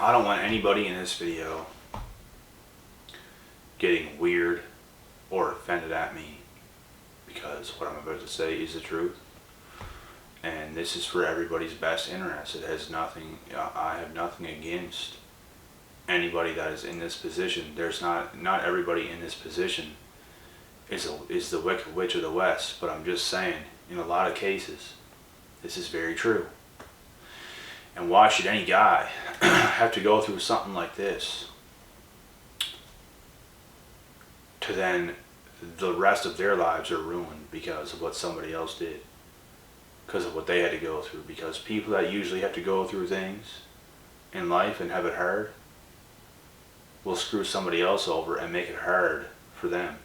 I don't want anybody in this video getting weird or offended at me, because what I'm about to say is the truth, and this is for everybody's best interest. It has nothing, I have nothing against anybody that is in this position. There's not everybody in this position is the Wicked Witch of the West, but I'm just saying, in a lot of cases, this is very true. And why should any guy have to go through something like this to then the rest of their lives are ruined because of what somebody else did, because of what they had to go through? Because people that usually have to go through things in life and have it hard will screw somebody else over and make it hard for them.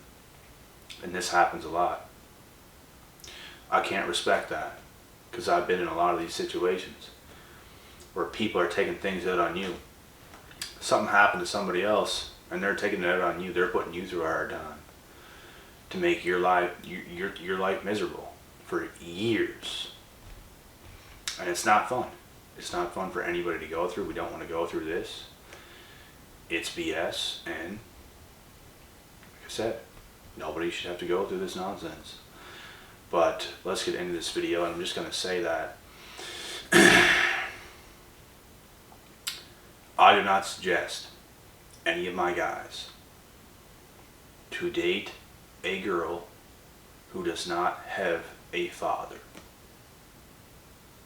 And this happens a lot. I can't respect that, because I've been in a lot of these situations where people are taking things out on you. Something happened to somebody else and they're taking it out on you. They're putting you through a hard time to make your life miserable for years. And it's not fun. It's not fun for anybody to go through. We don't want to go through this. It's BS, and like I said, nobody should have to go through this nonsense. But let's get into this video. I'm just going to say that I do not suggest any of my guys to date a girl who does not have a father.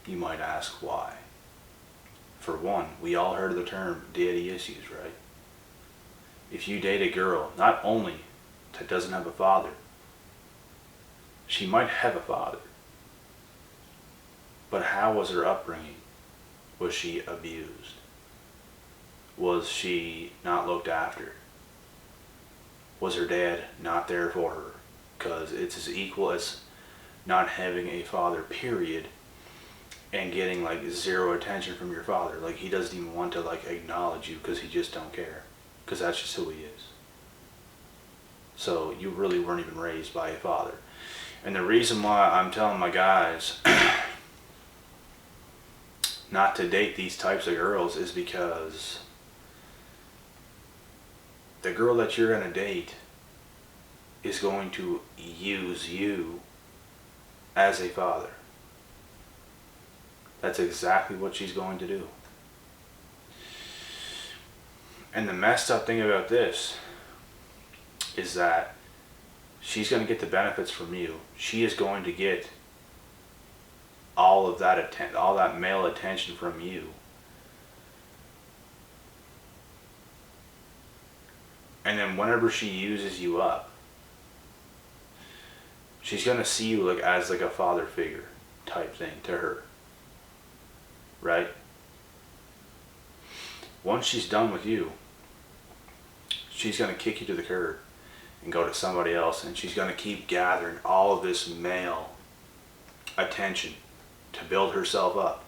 You might ask why. For one, we all heard of the term daddy issues, right? If you date a girl, not only that doesn't have a father, she might have a father, but how was her upbringing? Was she abused? Was she not looked after? Was her dad not there for her? Because it's as equal as not having a father, period, and getting like zero attention from your father. Like, he doesn't even want to like acknowledge you because he just don't care, because that's just who he is. So you really weren't even raised by a father. And the reason why I'm telling my guys not to date these types of girls is because the girl that you're going to date is going to use you as a father. That's exactly what she's going to do. And the messed up thing about this is that she's going to get the benefits from you. She is going to get all of that all that male attention from you. And then whenever she uses you up, she's going to see you like as like a father figure type thing to her. Right? Once she's done with you, she's going to kick you to the curb and go to somebody else, and she's going to keep gathering all of this male attention to build herself up,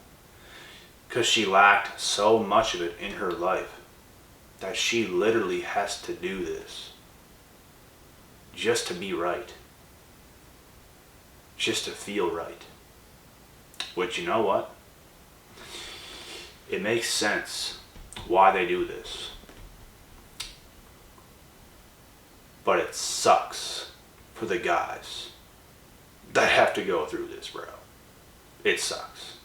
because she lacked so much of it in her life that she literally has to do this just to be right, just to feel right. Which, you know what? It makes sense why they do this. But it sucks for the guys that have to go through this, bro. It sucks.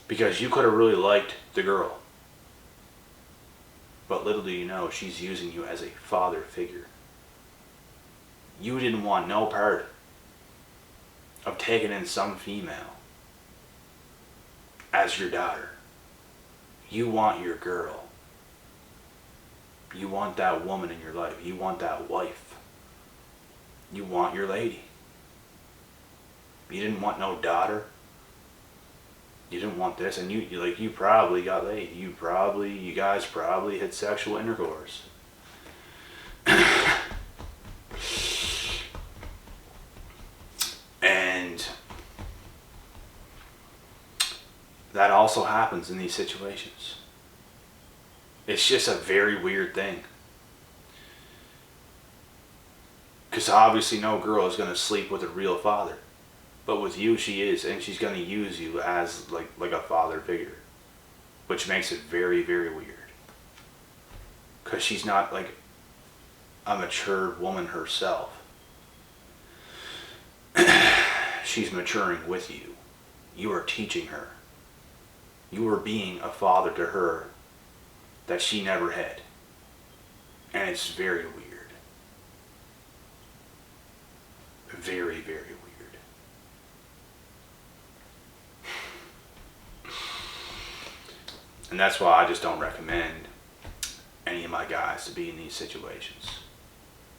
Because you could have really liked the girl, but little do you know, she's using you as a father figure. You didn't want no part of taking in some female as your daughter. You want your girl. You want that woman in your life. You want that wife. You want your lady. You didn't want no daughter. You didn't want this, and you probably got laid. You guys probably had sexual intercourse. And that also happens in these situations. It's just a very weird thing. Because obviously no girl is going to sleep with a real father. But with you she is, and she's going to use you as like a father figure. which makes it very, very weird. Because she's not like a mature woman herself. She's maturing with you. You are teaching her. You are being a father to her that she never had. And it's very weird. Very, very weird. And that's why I just don't recommend any of my guys to be in these situations.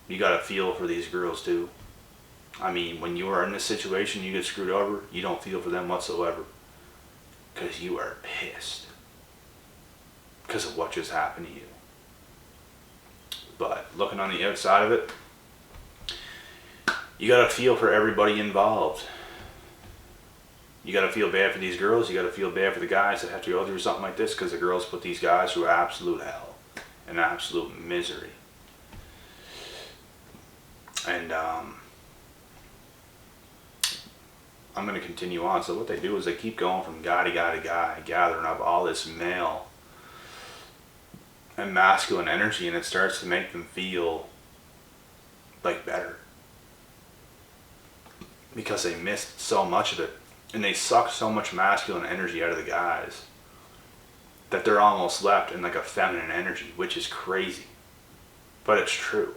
You gotta feel for these girls too. I mean, when you are in this situation, you get screwed over, you don't feel for them whatsoever. Because you are pissed. Because of what just happened to you. But looking on the outside of it, you gotta feel for everybody involved. You gotta feel bad for these girls, you gotta feel bad for the guys that have to go through something like this, because the girls put these guys through absolute hell and absolute misery. And I'm going to continue on. So what they do is they keep going from guy to guy to guy, gathering up all this male and masculine energy, and it starts to make them feel like better. Because they missed so much of it, and they suck so much masculine energy out of the guys that they're almost left in like a feminine energy, which is crazy. But it's true.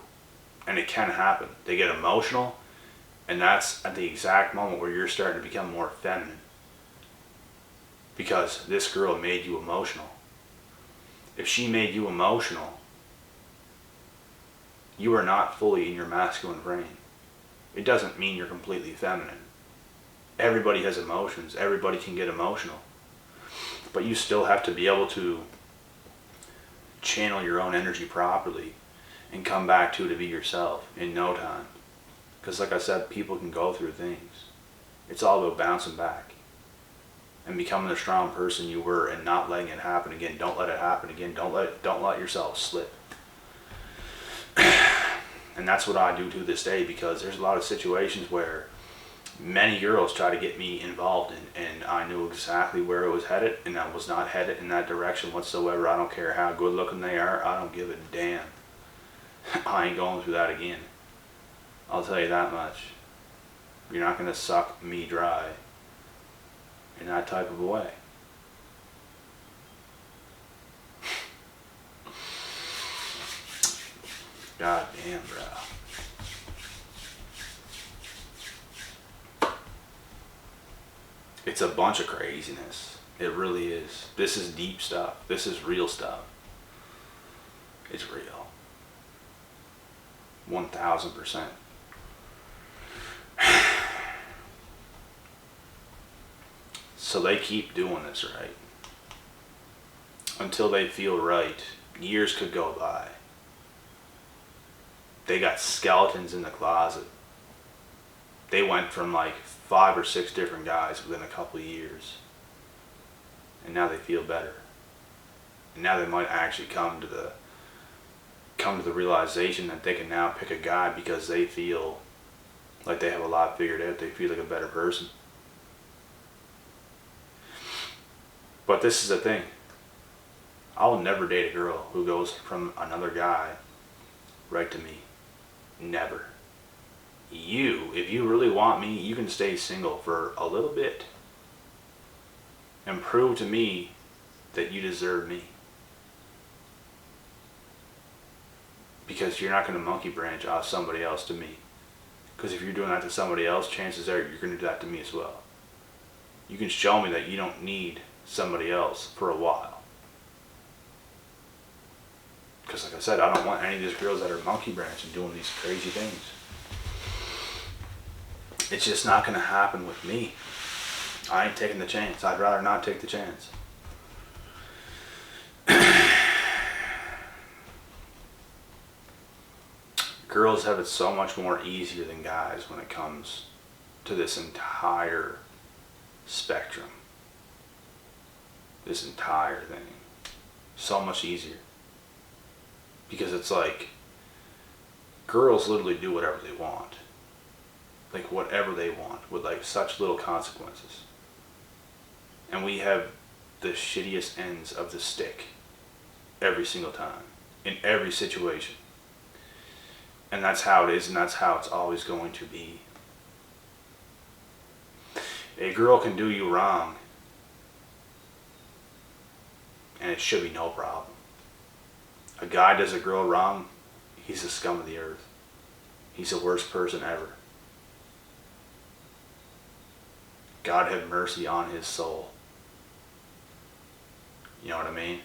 And it can happen. They get emotional, and that's at the exact moment where you're starting to become more feminine. Because this girl made you emotional. If she made you emotional, you are not fully in your masculine brain. It doesn't mean you're completely feminine. Everybody has emotions. Everybody can get emotional. But you still have to be able to channel your own energy properly and come back to be yourself in no time. Because like I said, people can go through things. It's all about bouncing back and becoming the strong person you were and not letting it happen again. Don't let it happen again. Don't let yourself slip. And that's what I do to this day, because there's a lot of situations where many girls try to get me involved in, and I knew exactly where it was headed, and I was not headed in that direction whatsoever. I don't care how good looking they are. I don't give a damn. I ain't going through that again. I'll tell you that much. You're not going to suck me dry in that type of a way. God damn, bro. It's a bunch of craziness. It really is. This is deep stuff. This is real stuff. It's real. 1000%. So they keep doing this, right? Until they feel right. Years could go by. They got skeletons in the closet. They went from like 5 or 6 different guys within a couple of years. And now they feel better. And now they might actually come to the realization that they can now pick a guy because they feel like they have a lot figured out. They feel like a better person. But this is the thing. I will never date a girl who goes from another guy right to me. Never. If you really want me, you can stay single for a little bit and prove to me that you deserve me. Because you're not going to monkey branch off somebody else to me. Because if you're doing that to somebody else, chances are you're going to do that to me as well. You can show me that you don't need somebody else for a while. Because like I said, I don't want any of these girls that are monkey branching doing these crazy things. It's just not going to happen with me. I ain't taking the chance. I'd rather not take the chance. Girls have it so much more easier than guys when it comes to this entire spectrum. This entire thing. So much easier. Because it's like, girls literally do whatever they want. Like whatever they want with like such little consequences. And we have the shittiest ends of the stick every single time, in every situation. And that's how it is, and that's how it's always going to be. A girl can do you wrong, and it should be no problem. A guy does a girl wrong, he's the scum of the earth. He's the worst person ever. God have mercy on his soul. You know what I mean?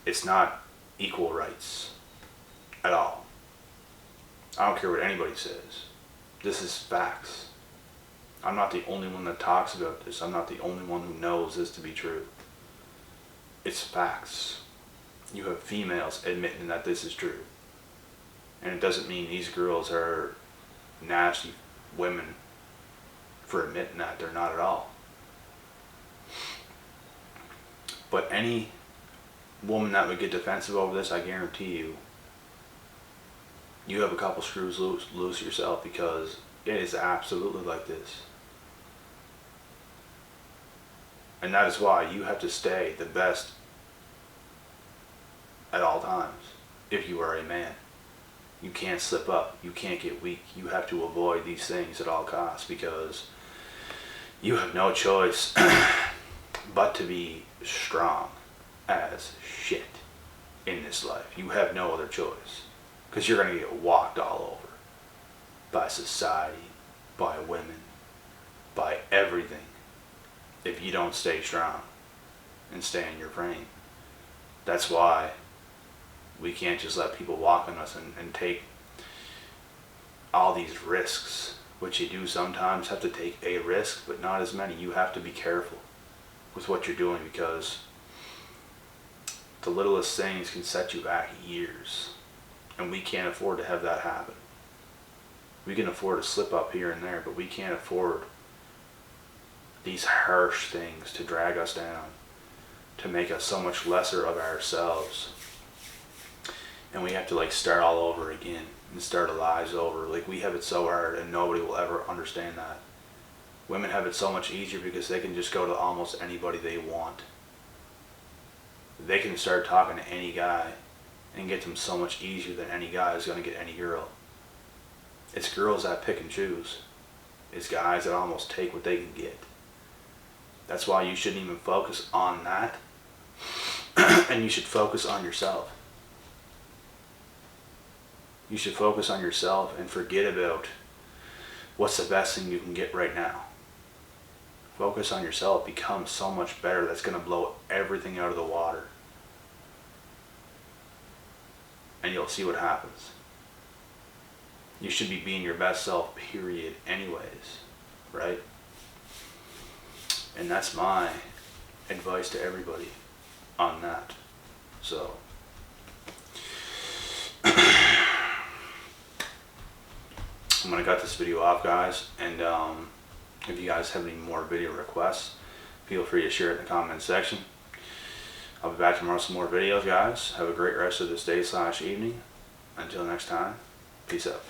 It's not equal rights at all. I don't care what anybody says. This is facts. I'm not the only one that talks about this. I'm not the only one who knows this to be true. It's facts. You have females admitting that this is true. And it doesn't mean these girls are nasty women for admitting that. They're not at all. But any woman that would get defensive over this, I guarantee you, you have a couple screws loose yourself, because it is absolutely like this. And that is why you have to stay the best at all times. If you are a man, you can't slip up, you can't get weak. You have to avoid these things at all costs, because you have no choice but to be strong as shit in this life. You have no other choice, because you're going to get walked all over by society, by women, by everything, if you don't stay strong and stay in your frame. That's why we can't just let people walk on us and take all these risks, which you do sometimes have to take a risk, but not as many. You have to be careful with what you're doing, because the littlest things can set you back years, and we can't afford to have that happen. We can afford to slip up here and there, but we can't afford these harsh things to drag us down, to make us so much lesser of ourselves. And we have to like start all over again and start our lives over. Like, we have it so hard, and nobody will ever understand that. Women have it so much easier because they can just go to almost anybody they want. They can start talking to any guy and get them so much easier than any guy is going to get any girl. It's girls that pick and choose. It's guys that almost take what they can get. That's why you shouldn't even focus on that. And you should focus on yourself. You should focus on yourself and forget about what's the best thing you can get right now. Focus on yourself. Become so much better. That's going to blow everything out of the water. And you'll see what happens. You should be being your best self, period, anyways. Right? And that's my advice to everybody on that. So I'm going to cut this video off, guys, and if you guys have any more video requests, feel free to share it in the comment section. I'll be back tomorrow with some more videos, guys. Have a great rest of this day / evening. Until next time, peace out.